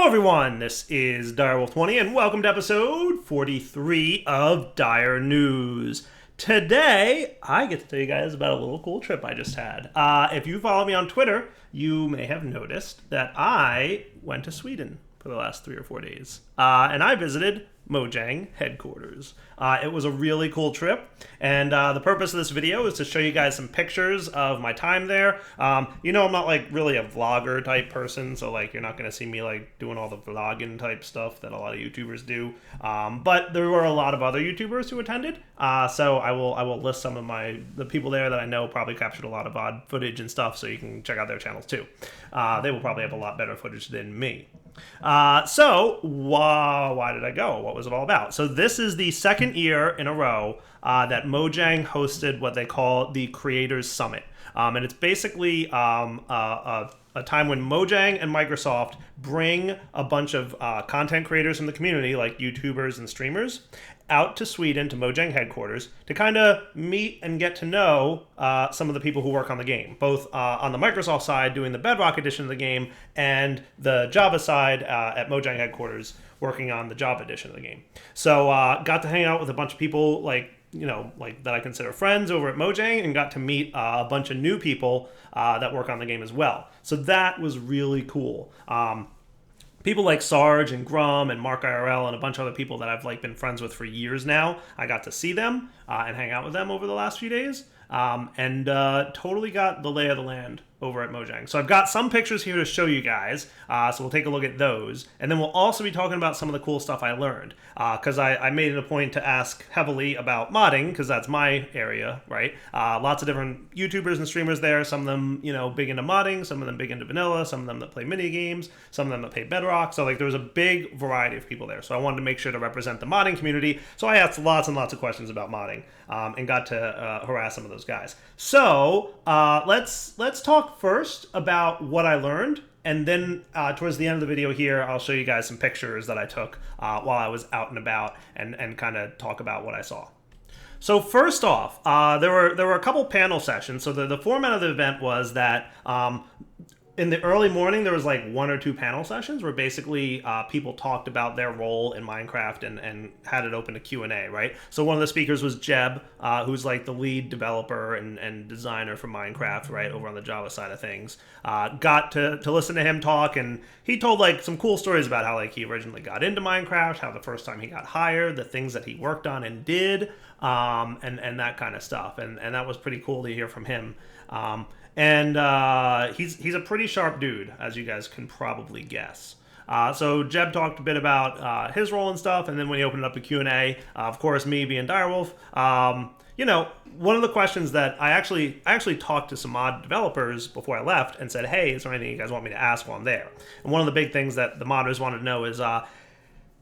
Hello everyone, this is Direwolf20 and welcome to episode 43 of Dire News. Today, I get to tell you guys about a little cool trip I just had. If you follow me on Twitter, you may have noticed that I went to Sweden for the last 3 or 4 days. And I visited Mojang headquarters. It was a really cool trip, and the purpose of this video is to show you guys some pictures of my time there. You know, I'm not like really a vlogger type person, so like you're not going to see me like doing all the vlogging type stuff that a lot of YouTubers do. But there were a lot of other YouTubers who attended, so I will list some of the people there that I know probably captured a lot of odd footage and stuff, so you can check out their channels too. They will probably have a lot better footage than me. So why did I go? What was it all about? So this is the second year in a row that Mojang hosted what they call the Creators Summit. And it's basically a time when Mojang and Microsoft bring a bunch of content creators from the community, like YouTubers and streamers, out to Sweden, to Mojang headquarters, to kind of meet and get to know some of the people who work on the game, both on the Microsoft side doing the Bedrock edition of the game, and the Java side at Mojang headquarters working on the Java edition of the game. So got to hang out with a bunch of people like that I consider friends over at Mojang, and got to meet a bunch of new people that work on the game as well. So that was really cool. People like Sarge and Grum and Mark IRL and a bunch of other people that I've like been friends with for years now. I got to see them and hang out with them over the last few days, and totally got the lay of the land over at Mojang. So I've got some pictures here to show you guys, so we'll take a look at those. And then we'll also be talking about some of the cool stuff I learned, because I made it a point to ask heavily about modding, because that's my area, right? Lots of different YouTubers and streamers there, some of them, big into modding, some of them big into vanilla, some of them that play mini games, some of them that play Bedrock. So like there was a big variety of people there. So I wanted to make sure to represent the modding community. So I asked lots and lots of questions about modding, and got to harass some of those guys. So let's talk first about what I learned, and then towards the end of the video here, I'll show you guys some pictures that I took while I was out and about, and kind of talk about what I saw. So first off, there were a couple panel sessions. So the format of the event was that in the early morning, there was like 1 or 2 panel sessions where basically people talked about their role in Minecraft and had it open to Q&A, right? So one of the speakers was Jeb, who's like the lead developer and designer for Minecraft, right, over on the Java side of things. Got to listen to him talk, and he told like some cool stories about how like he originally got into Minecraft, how the first time he got hired, the things that he worked on and did, and that kind of stuff. And that was pretty cool to hear from him. And he's a pretty sharp dude, as you guys can probably guess. So Jeb talked a bit about his role and stuff, and then when he opened up a Q&A, of course, me being Direwolf, one of the questions that I actually talked to some mod developers before I left and said, hey, is there anything you guys want me to ask while I'm there? And one of the big things that the modders wanted to know is,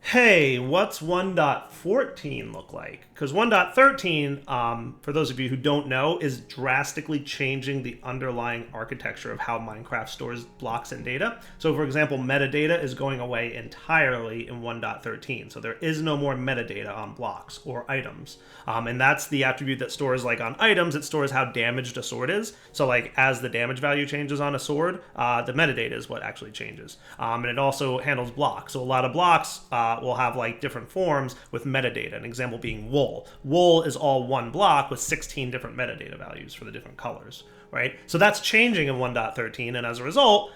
hey, what's 1.14 look like? Because 1.13, for those of you who don't know, is drastically changing the underlying architecture of how Minecraft stores blocks and data. So for example, metadata is going away entirely in 1.13. So there is no more metadata on blocks or items. And that's the attribute that stores, like on items, it stores how damaged a sword is. So like as the damage value changes on a sword, the metadata is what actually changes. And it also handles blocks. So a lot of blocks will have like different forms with metadata. An example being wool. Wool is all one block with 16 different metadata values for the different colors, right? So that's changing in 1.13, and as a result,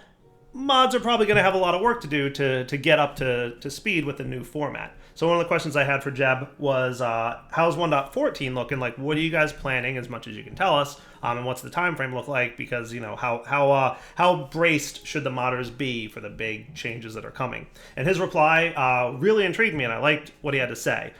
mods are probably going to have a lot of work to do to get up to speed with the new format. So one of the questions I had for Jeb was, how's 1.14 looking? Like, what are you guys planning, as much as you can tell us, and what's the time frame look like? Because, how braced should the modders be for the big changes that are coming? And his reply really intrigued me, and I liked what he had to say.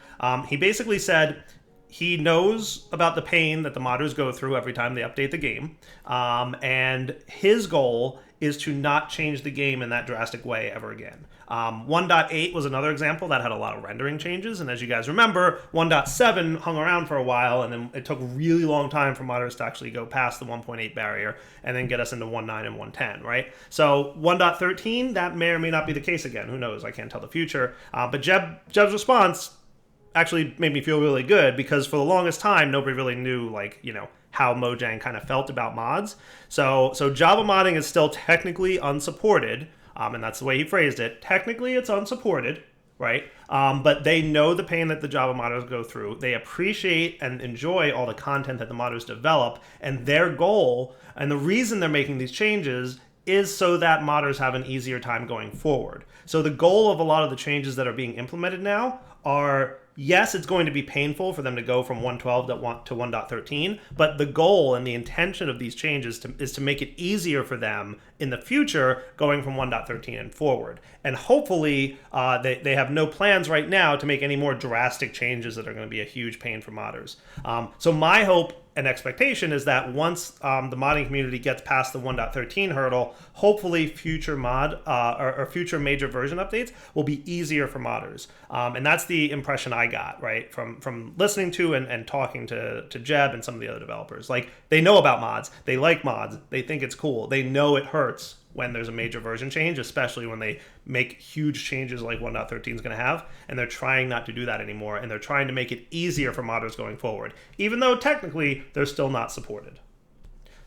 He basically said he knows about the pain that the modders go through every time they update the game, and his goal is to not change the game in that drastic way ever again. 1.8 was another example that had a lot of rendering changes, and as you guys remember, 1.7 hung around for a while, and then it took a really long time for modders to actually go past the 1.8 barrier and then get us into 1.9 and 1.10, right? So 1.13, that may or may not be the case again. Who knows? I can't tell the future. But Jeb's response actually made me feel really good, because for the longest time, nobody really knew, how Mojang kind of felt about mods. So Java modding is still technically unsupported, and that's the way he phrased it. Technically, it's unsupported, right? But they know the pain that the Java modders go through. They appreciate and enjoy all the content that the modders develop, and their goal, and the reason they're making these changes, is so that modders have an easier time going forward. So the goal of a lot of the changes that are being implemented now are, yes, it's going to be painful for them to go from 1.12 to 1.13, but the goal and the intention of these changes is to make it easier for them in the future going from 1.13 and forward. And hopefully they have no plans right now to make any more drastic changes that are going to be a huge pain for modders. So my hope and expectation is that once the modding community gets past the 1.13 hurdle, hopefully future or future major version updates will be easier for modders. And that's the impression I got, right, from listening to and talking to Jeb and some of the other developers. Like, they know about mods, they like mods, they think it's cool, they know it hurts when there's a major version change, especially when they make huge changes like 1.13 is going to have, and they're trying not to do that anymore, and they're trying to make it easier for modders going forward, even though technically they're still not supported.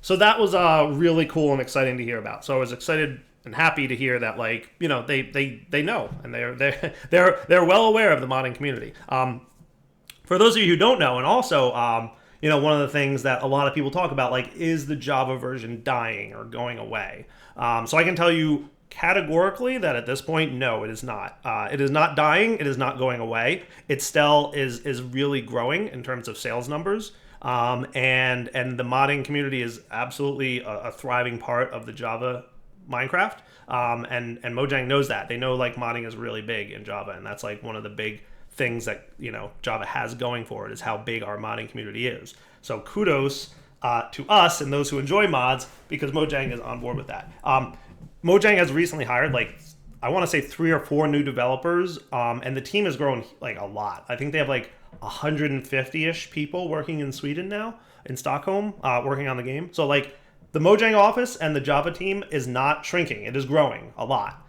So that was really cool and exciting to hear about. So I was excited and happy to hear that, like, you know, they know, and they're well aware of the modding community. For those of you who don't know, and also you know, one of the things that a lot of people talk about, like, is the Java version dying or going away? So I can tell you categorically that at this point, no, it is not. It is not dying. It is not going away. It still is really growing in terms of sales numbers. And the modding community is absolutely a thriving part of the Java Minecraft. And Mojang knows that. They know, like, modding is really big in Java, and that's like one of the big things that, you know, Java has going for it, is how big our modding community is. So kudos to us and those who enjoy mods, because Mojang is on board with that. Mojang has recently hired, like, I want to say 3 or 4 new developers, and the team has grown, like, a lot. I think they have like 150-ish people working in Sweden now, in Stockholm, working on the game. So, like, the Mojang office and the Java team is not shrinking. It is growing a lot.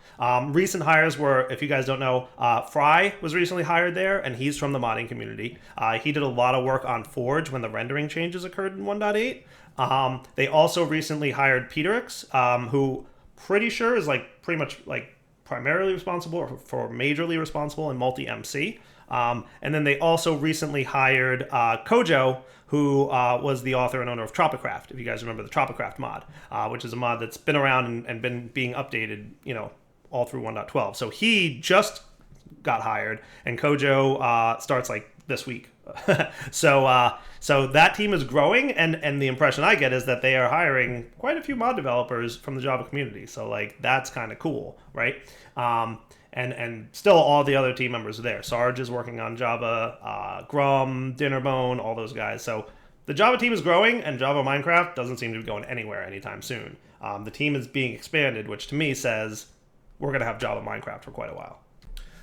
Recent hires were, if you guys don't know, Fry was recently hired there, and he's from the modding community. He did a lot of work on Forge when the rendering changes occurred in 1.8. They also recently hired Peterix, who pretty sure is, like, pretty much, like, primarily responsible for majorly responsible in multi-MC. And then they also recently hired Kojo, who was the author and owner of Tropicraft, if you guys remember the Tropicraft mod, which is a mod that's been around and been being updated, you know, all through 1.12. So he just got hired, and Kojo starts, like, this week. So that team is growing, and the impression I get is that they are hiring quite a few mod developers from the Java community. So, like, that's kind of cool, right? And still all the other team members are there. Sarge is working on Java, Grum, Dinnerbone, all those guys. So the Java team is growing, and Java Minecraft doesn't seem to be going anywhere anytime soon. The team is being expanded, which to me says we're going to have Java Minecraft for quite a while.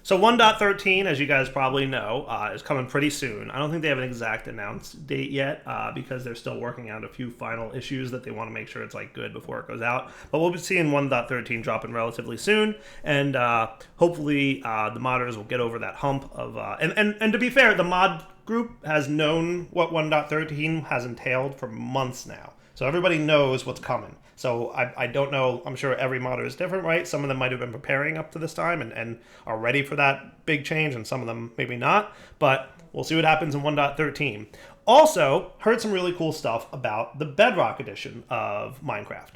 So 1.13, as you guys probably know, is coming pretty soon. I don't think they have an exact announced date yet, because they're still working out a few final issues that they want to make sure it's, like, good before it goes out. But we'll be seeing 1.13 dropping relatively soon, and hopefully the modders will get over that hump of... And to be fair, the mod group has known what 1.13 has entailed for months now. So everybody knows what's coming. So I don't know, I'm sure every modder is different, right? Some of them might have been preparing up to this time and are ready for that big change, and some of them maybe not. But we'll see what happens in 1.13. Also, heard some really cool stuff about the Bedrock edition of Minecraft.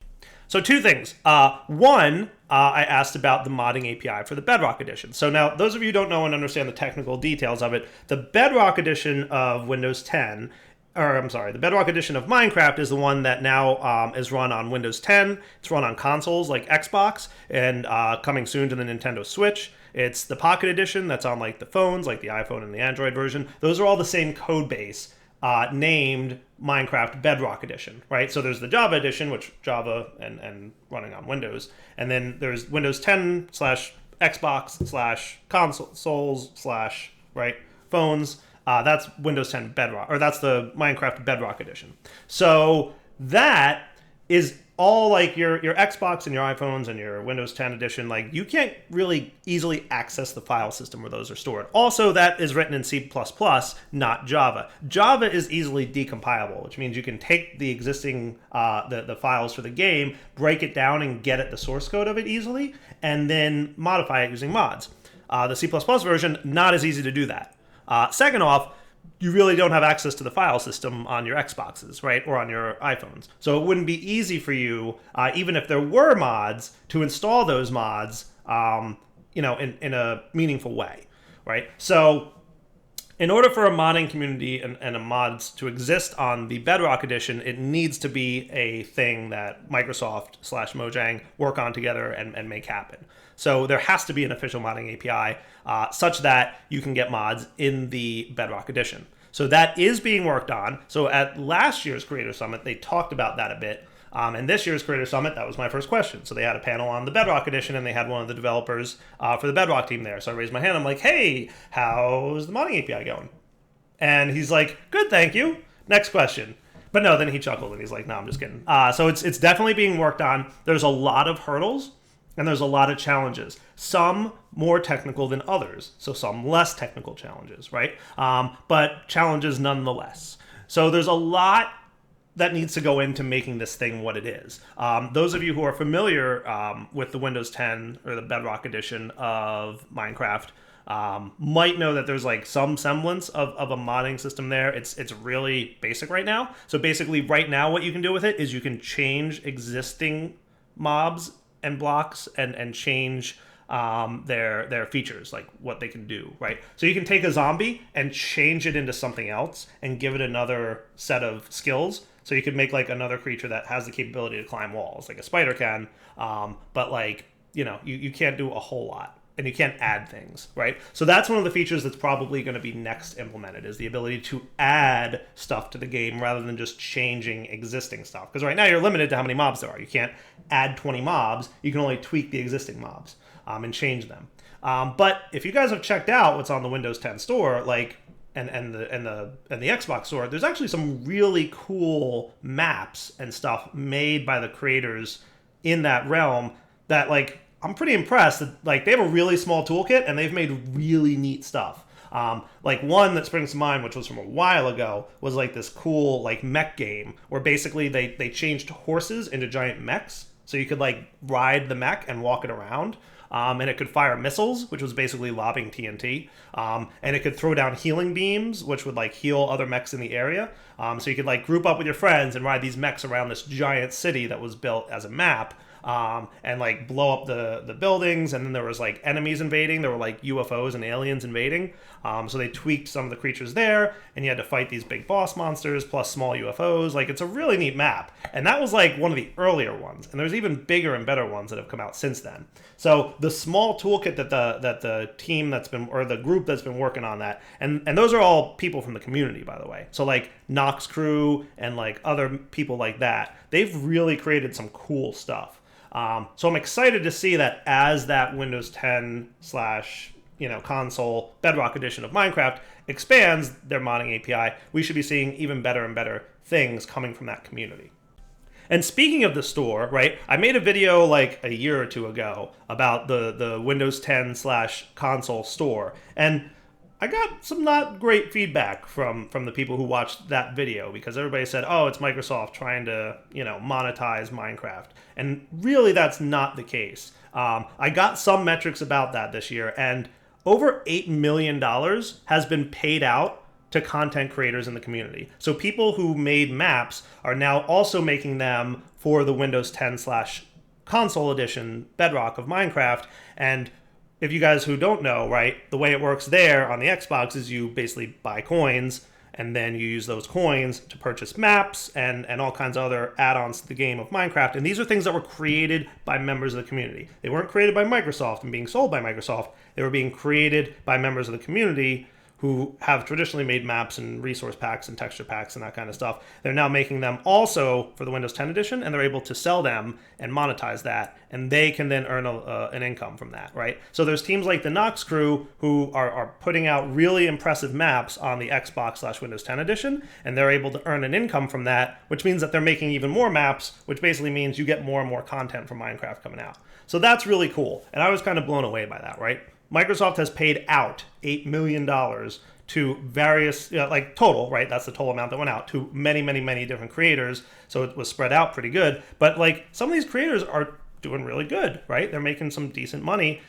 So 2 things. One, I asked about the modding API for the Bedrock edition. So now, those of you who don't know and understand the technical details of it, the Bedrock edition of Windows 10, the Bedrock edition of Minecraft is the one that now is run on Windows 10. It's run on consoles like Xbox, and coming soon to the Nintendo Switch. It's the Pocket edition that's on, like, the phones, like the iPhone and the Android version. Those are all the same code base, named Minecraft Bedrock edition, right? So there's the Java edition, which Java and running on Windows, and then there's Windows 10 / Xbox / consoles / right, phones. That's Windows 10 Bedrock, or that's the Minecraft Bedrock edition. So that is all like your Xbox and your iPhones and your Windows 10 edition, like you can't really easily access the file system where those are stored. Also, that is written in C++, not Java. Java is easily decompilable, which means you can take the existing the files for the game, break it down, and get at the source code of it easily, and then modify it using mods. The C++ version, not as easy to do that. Second off, you really don't have access to the file system on your Xboxes, right, or on your iPhones. So it wouldn't be easy for you, even if there were mods, to install those mods, in a meaningful way, right? So in order for a modding community and a mods to exist on the Bedrock Edition, it needs to be a thing that Microsoft/Mojang work on together and make happen. So there has to be an official modding API such that you can get mods in the Bedrock Edition. So that is being worked on. So at last year's Creator Summit, they talked about that a bit. And this year's Creator Summit, that was my first question. So they had a panel on the Bedrock Edition, and they had one of the developers for the Bedrock team there. So I raised my hand. I'm like, hey, how's the modding API going? And he's like, good, thank you. Next question. But no, then he chuckled, and he's like, no, I'm just kidding. So it's definitely being worked on. There's a lot of hurdles, and there's a lot of challenges. Some more technical than others. So some less technical challenges, right? But challenges nonetheless. So there's a lot that needs to go into making this thing what it is. Those of you who are familiar with the Windows 10 or the Bedrock Edition of Minecraft might know that there's like some semblance of a modding system there. It's really basic right now. So basically right now what you can do with it is you can change existing mobs and blocks and change their features, like what they can do, right? So you can take a zombie and change it into something else and give it another set of skills. So you could make like another creature that has the capability to climb walls, like a spider can, but like, you can't do a whole lot. And you can't add things, right? So that's one of the features that's probably going to be next implemented, is the ability to add stuff to the game rather than just changing existing stuff. Because right now you're limited to how many mobs there are. You can't add 20 mobs. You can only tweak the existing mobs and change them. But if you guys have checked out what's on the Windows 10 store, like and the Xbox store, there's actually some really cool maps and stuff made by the creators in that realm that, like, I'm pretty impressed that, like, they have a really small toolkit and they've made really neat stuff. Like one that springs to mind, which was from a while ago, was like this cool like mech game where basically they changed horses into giant mechs. So you could like ride the mech and walk it around. And it could fire missiles, which was basically lobbing TNT. And it could throw down healing beams, which would like heal other mechs in the area. So you could like group up with your friends and ride these mechs around this giant city that was built as a map. And like blow up the buildings, and then there was like enemies invading. There were like UFOs and aliens invading. So they tweaked some of the creatures there, and you had to fight these big boss monsters plus small UFOs. Like, it's a really neat map, and that was like one of the earlier ones. And there's even bigger and better ones that have come out since then. So the small toolkit that the team that's been, or the group that's been working on that, and those are all people from the community, by the way. So like Nox Crew and like other people like that, they've really created some cool stuff. So I'm excited to see that as that Windows 10 / console Bedrock edition of Minecraft expands their modding API, we should be seeing even better and better things coming from that community. And speaking of the store, right, I made a video like a year or two ago about the Windows 10 / console store, and I got some not great feedback from the people who watched that video, because everybody said, oh, it's Microsoft trying to, monetize Minecraft. And really, that's not the case. I got some metrics about that this year, and over $8 million has been paid out to content creators in the community. So people who made maps are now also making them for the Windows 10 / console edition Bedrock of Minecraft. And if you guys who don't know, right, the way it works there on the Xbox is you basically buy coins, and then you use those coins to purchase maps and all kinds of other add-ons to the game of Minecraft. And these are things that were created by members of the community. They weren't created by Microsoft and being sold by Microsoft. They were being created by members of the community who have traditionally made maps and resource packs and texture packs and that kind of stuff. They're now making them also for the Windows 10 edition, and they're able to sell them and monetize that, and they can then earn an income from that, right? So there's teams like the Nox crew who are putting out really impressive maps on the Xbox/Windows 10 edition, and they're able to earn an income from that, which means that they're making even more maps, which basically means you get more and more content from Minecraft coming out. So that's really cool, and I was kind of blown away by that, right? Microsoft has paid out $8 million to various, like total, right? That's the total amount that went out to many, many, many different creators. So it was spread out pretty good. But like some of these creators are doing really good, right? They're making some decent money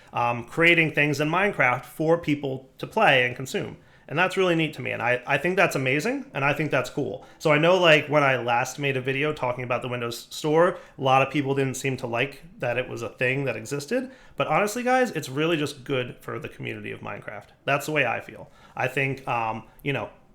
creating things in Minecraft for people to play and consume. And that's really neat to me. And I think that's amazing. And I think that's cool. So I know like when I last made a video talking about the Windows Store, a lot of people didn't seem to like that it was a thing that existed. But honestly, guys, it's really just good for the community of Minecraft. That's the way I feel. I think,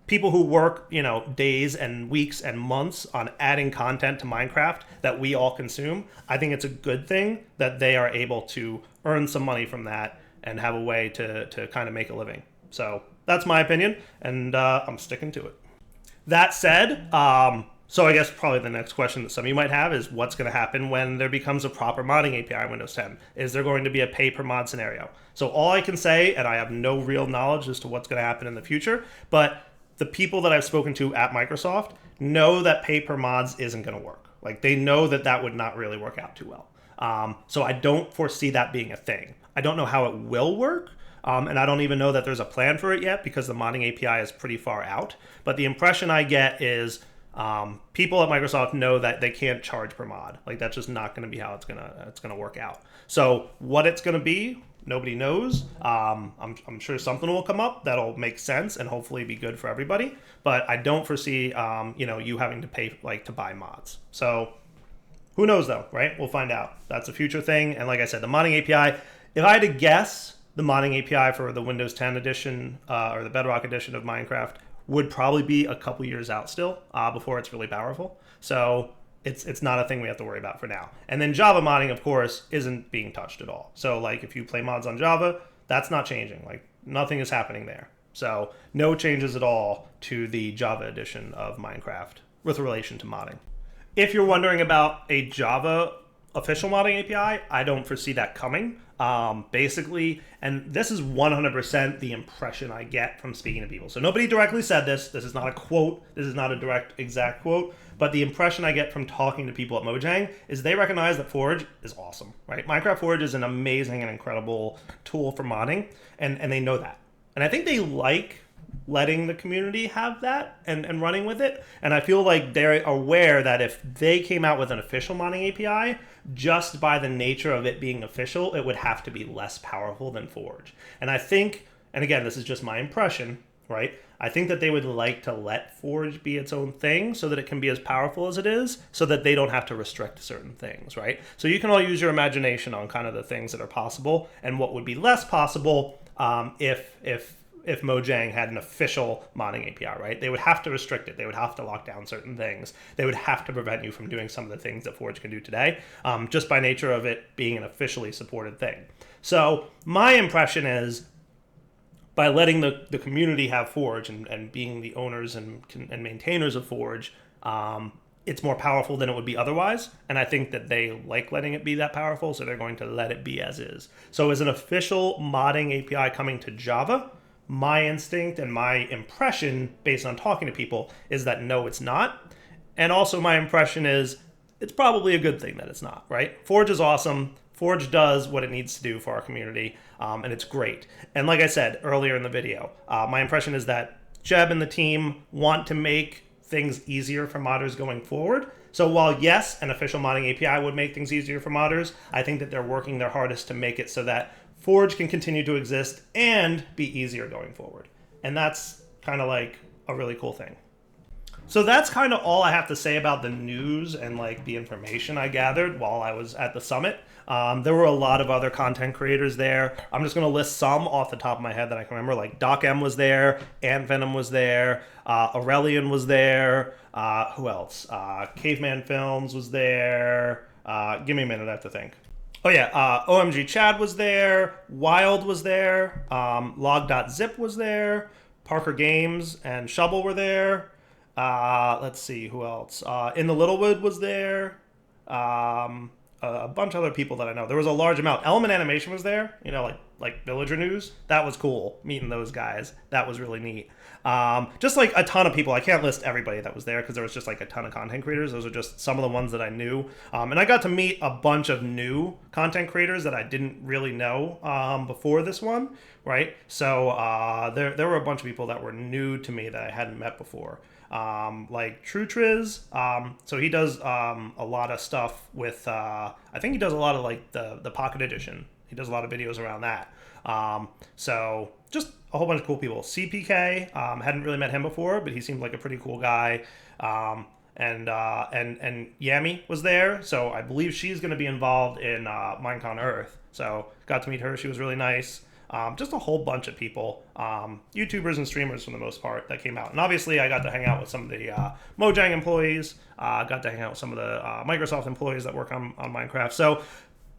people who work, days and weeks and months on adding content to Minecraft that we all consume, I think it's a good thing that they are able to earn some money from that and have a way to kind of make a living. So that's my opinion, and I'm sticking to it. That said, so I guess probably the next question that some of you might have is what's going to happen when there becomes a proper modding API in Windows 10? Is there going to be a pay per mod scenario? So all I can say, and I have no real knowledge as to what's going to happen in the future, but the people that I've spoken to at Microsoft know that pay per mods isn't going to work. Like they know that that would not really work out too well. So I don't foresee that being a thing. I don't know how it will work. And I don't even know that there's a plan for it yet because the modding API is pretty far out. But the impression I get is people at Microsoft know that they can't charge per mod. Like that's just not going to be how it's gonna work out. So what it's going to be, nobody knows. I'm sure something will come up that'll make sense and hopefully be good for everybody. But I don't foresee you having to pay to buy mods. So who knows though, right? We'll find out. That's a future thing. And like I said, the modding API. If I had to guess, the modding API for the Windows 10 edition or the Bedrock edition of Minecraft would probably be a couple years out still before it's really powerful. So it's not a thing we have to worry about for now. And then Java modding, of course, isn't being touched at all. So like if you play mods on Java, that's not changing. Like nothing is happening there. So no changes at all to the Java edition of Minecraft with relation to modding. If you're wondering about a Java official modding API, I don't foresee that coming. Basically, and this is 100% the impression I get from speaking to people. So nobody directly said this. This is not a quote. This is not a direct exact quote. But the impression I get from talking to people at Mojang is they recognize that Forge is awesome, right? Minecraft Forge is an amazing and incredible tool for modding, and they know that. And I think they like letting the community have that and running with it. And I feel like they're aware that if they came out with an official modding API, just by the nature of it being official, it would have to be less powerful than Forge. And I think, and again, this is just my impression, right? I think that they would like to let Forge be its own thing so that it can be as powerful as it is, so that they don't have to restrict certain things, right? So you can all use your imagination on kind of the things that are possible and what would be less possible if Mojang had an official modding API, right? They would have to restrict it. They would have to lock down certain things. They would have to prevent you from doing some of the things that Forge can do today, just by nature of it being an officially supported thing. So my impression is by letting the community have Forge and being the owners and maintainers of Forge, it's more powerful than it would be otherwise. And I think that they like letting it be that powerful, so they're going to let it be as is. So as an official modding API coming to Java, my instinct and my impression based on talking to people is that no, it's not. And also my impression is it's probably a good thing that it's not, right? Forge is awesome. Forge does what it needs to do for our community, and it's great. And like I said earlier in the video, my impression is that Jeb and the team want to make things easier for modders going forward. So while yes, an official modding API would make things easier for modders, I think that they're working their hardest to make it so that Forge can continue to exist and be easier going forward. And that's kind of like a really cool thing. So that's kind of all I have to say about the news and like the information I gathered while I was at the summit. There were a lot of other content creators there. I'm just going to list some off the top of my head that I can remember. Like Doc M was there, Ant Venom was there, Aurelian was there. Who else? Caveman Films was there. Give me a minute, I have to think. Oh yeah, OMG Chad was there, Wild was there, log.zip was there, Parker Games and Shovel were there. Let's see, who else? In the Littlewood was there. A bunch of other people that I know. There was a large amount. Element Animation was there, like Villager News. That was cool, meeting those guys. That was really neat. Just like a ton of people. I can't list everybody that was there because there was just like a ton of content creators. Those are just some of the ones that I knew. And I got to meet a bunch of new content creators that I didn't really know before this one, right? So there were a bunch of people that were new to me that I hadn't met before. Like True Triz, so he does a lot of stuff with I think he does a lot of like the Pocket Edition. He does a lot of videos around that. So just a whole bunch of cool people. CPK, hadn't really met him before, but he seemed like a pretty cool guy. And Yami was there, so I believe she's going to be involved in Minecon Earth. So got to meet her. She was really nice. Just a whole bunch of people, YouTubers and streamers for the most part, that came out. And obviously I got to hang out with some of the Mojang employees, got to hang out with some of the Microsoft employees that work on Minecraft. So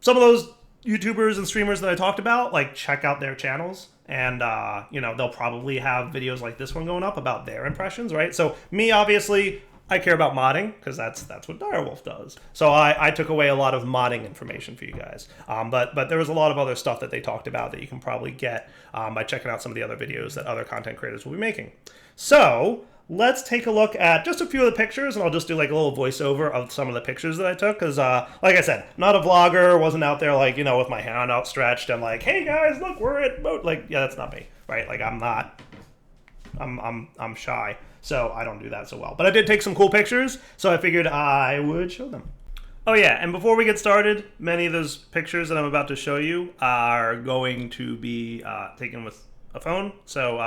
some of those YouTubers and streamers that I talked about, like, check out their channels. And, they'll probably have videos like this one going up about their impressions, right? So me, obviously, I care about modding because that's what Direwolf does. So I took away a lot of modding information for you guys. But there was a lot of other stuff that they talked about that you can probably get by checking out some of the other videos that other content creators will be making. So let's take a look at just a few of the pictures, and I'll just do like a little voiceover of some of the pictures that I took because, like I said, not a vlogger, wasn't out there like, with my hand outstretched and like, hey guys, look, we're at boat. Like, yeah, that's not me, right? Like, I'm not. I'm shy, so I don't do that so well. But I did take some cool pictures, so I figured I would show them. Oh yeah, and before we get started, many of those pictures that I'm about to show you are going to be taken with a phone, so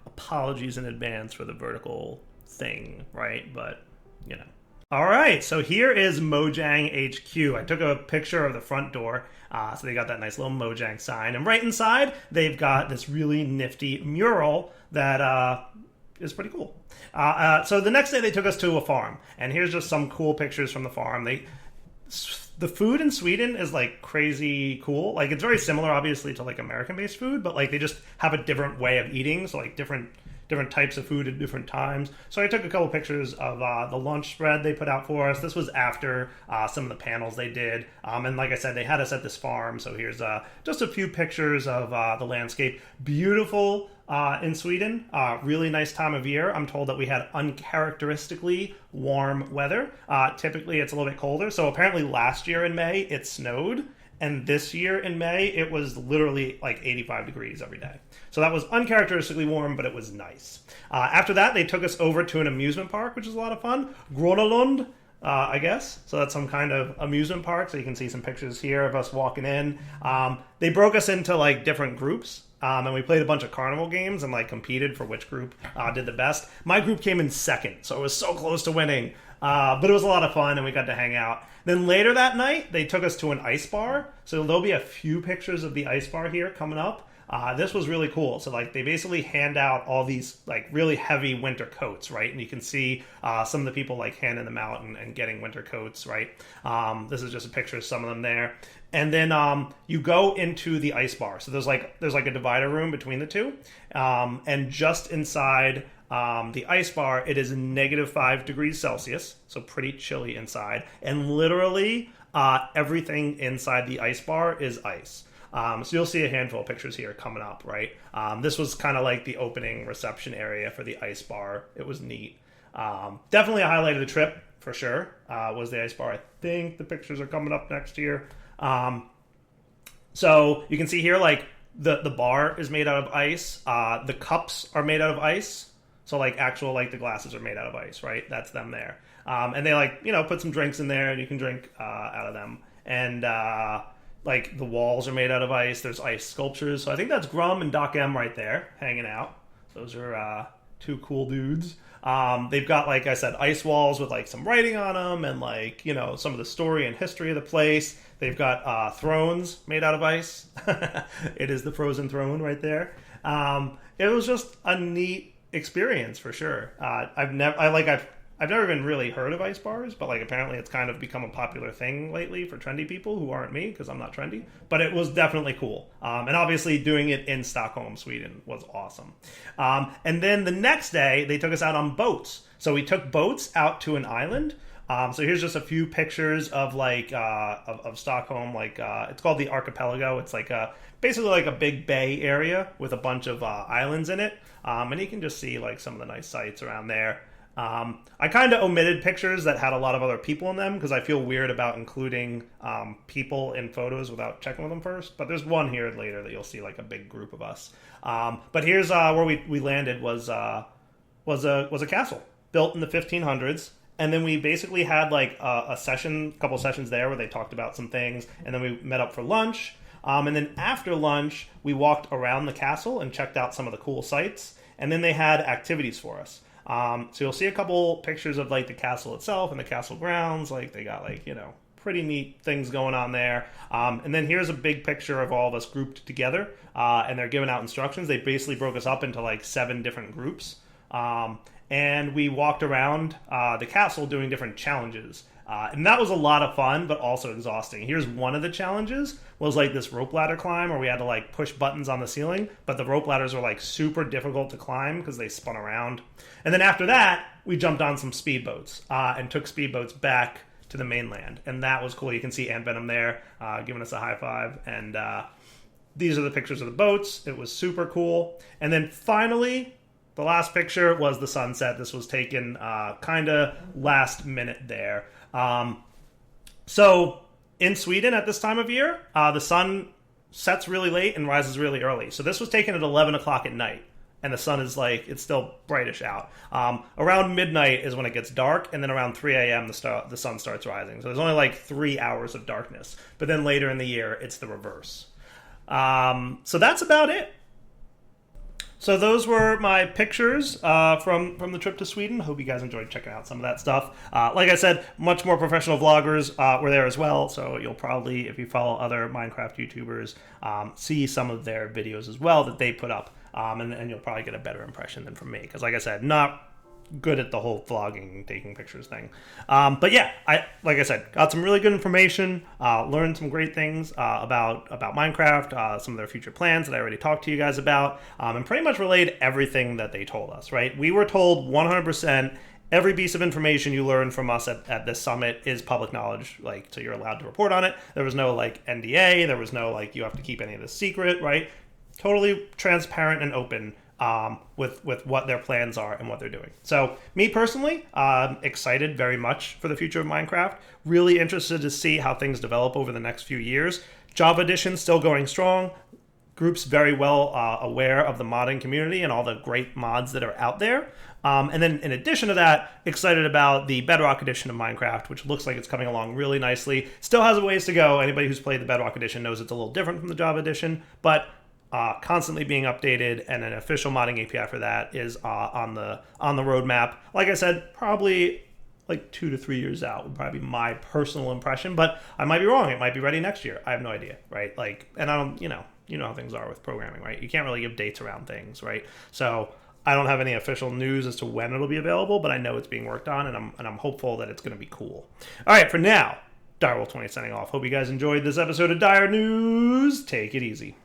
apologies in advance for the vertical thing, right? But, All right, so here is Mojang HQ. I took a picture of the front door, so they got that nice little Mojang sign. And right inside, they've got this really nifty mural that is pretty cool. So the next day, they took us to a farm. And here's just some cool pictures from the farm. The food in Sweden is like crazy cool. Like, it's very similar, obviously, to like American-based food, but like they just have a different way of eating. So like different types of food at different times. So I took a couple pictures of the lunch spread they put out for us. This was after some of the panels they did. And like I said, they had us at this farm. So here's just a few pictures of the landscape. Beautiful in Sweden. Really nice time of year. I'm told that we had uncharacteristically warm weather. Typically it's a little bit colder. So apparently last year in May it snowed. And this year in May, it was literally like 85 degrees every day. So that was uncharacteristically warm, but it was nice. After that, they took us over to an amusement park, which is a lot of fun. Gronalund, I guess. So that's some kind of amusement park. So you can see some pictures here of us walking in. They broke us into like different groups. And we played a bunch of carnival games and like competed for which group did the best. My group came in second, so it was so close to winning. But it was a lot of fun, and we got to hang out. Then later that night, they took us to an ice bar. So there'll be a few pictures of the ice bar here coming up. This was really cool. So like they basically hand out all these like really heavy winter coats, right? And you can see some of the people like handing them out and getting winter coats, right? This is just a picture of some of them there. And then you go into the ice bar. So there's like a divider room between the two. And just inside the ice bar, it is -5 degrees Celsius. So pretty chilly inside. And literally everything inside the ice bar is ice. So you'll see a handful of pictures here coming up, right? This was kind of like the opening reception area for the ice bar. It was neat. Definitely a highlight of the trip, for sure, was the ice bar. I think the pictures are coming up next year. So you can see here, like, the bar is made out of ice. The cups are made out of ice. So, like, like, the glasses are made out of ice, right? That's them there. And they, like, put some drinks in there, and you can drink out of them. And, like, the walls are made out of ice. There's ice sculptures. So I think that's Grum and Doc M right there hanging out. Those are two cool dudes. They've got, like I said, ice walls with, like, some writing on them and, like, some of the story and history of the place. They've got thrones made out of ice. It is the frozen throne right there. It was just a neat experience for sure. I've I've never even really heard of ice bars, but like apparently it's kind of become a popular thing lately for trendy people who aren't me because I'm not trendy. But it was definitely cool, and obviously doing it in Stockholm, Sweden, was awesome. And then the next day they took us out on boats. So we took boats out to an island. So here's just a few pictures of like of Stockholm. Like it's called the Archipelago. It's like basically like a big bay area with a bunch of islands in it, and you can just see like some of the nice sights around there. I kind of omitted pictures that had a lot of other people in them because I feel weird about including people in photos without checking with them first. But there's one here later that you'll see like a big group of us. But here's where we landed was a castle built in the 1500s. And then we basically had like a couple sessions there where they talked about some things. And then we met up for lunch. And then after lunch, we walked around the castle and checked out some of the cool sites. And then they had activities for us. So you'll see a couple pictures of like the castle itself and the castle grounds. Like they got like, pretty neat things going on there. And then here's a big picture of all of us grouped together. And they're giving out instructions. They basically broke us up into like 7 different groups. And we walked around the castle doing different challenges. And that was a lot of fun, but also exhausting. Here's one of the challenges was like this rope ladder climb where we had to like push buttons on the ceiling, but the rope ladders were like super difficult to climb because they spun around. And then after that, we jumped on some speedboats and took speedboats back to the mainland. And that was cool. You can see Aunt Venom there giving us a high five. And these are the pictures of the boats. It was super cool. And then finally, the last picture was the sunset. This was taken kind of last minute there. So in Sweden at this time of year, the sun sets really late and rises really early. So this was taken at 11 o'clock at night. And the sun is like, it's still brightish out. Around midnight is when it gets dark. And then around 3 a.m. the sun starts rising. So there's only like 3 hours of darkness. But then later in the year, it's the reverse. So that's about it. So those were my pictures from the trip to Sweden. Hope you guys enjoyed checking out some of that stuff. Like I said, much more professional vloggers were there as well. So you'll probably, if you follow other Minecraft YouTubers, see some of their videos as well that they put up. And you'll probably get a better impression than from me. Because like I said, not good at the whole vlogging, taking pictures thing. But yeah, like I said, got some really good information, learned some great things about Minecraft, some of their future plans that I already talked to you guys about, and pretty much relayed everything that they told us, right? We were told 100% every piece of information you learn from us at this summit is public knowledge, like, so you're allowed to report on it. There was no, like, NDA, there was no, like, you have to keep any of this secret, right? Totally transparent and open with what their plans are and what they're doing. So me personally, excited very much for the future of Minecraft. Really interested to see how things develop over the next few years. Java Edition still going strong. Groups very well aware of the modding community and all the great mods that are out there. And then in addition to that, excited about the Bedrock Edition of Minecraft, which looks like it's coming along really nicely. Still has a ways to go. Anybody who's played the Bedrock Edition knows it's a little different from the Java Edition, but constantly being updated, and an official modding API for that is on the roadmap. Like I said, probably like 2 to 3 years out would probably be my personal impression, but I might be wrong. It might be ready next year. I have no idea, right? Like, and I don't, you know how things are with programming, right? You can't really give dates around things, right? So I don't have any official news as to when it'll be available, but I know it's being worked on, and I'm hopeful that it's going to be cool. All right, for now, DireNews 20 signing off. Hope you guys enjoyed this episode of Dire News. Take it easy.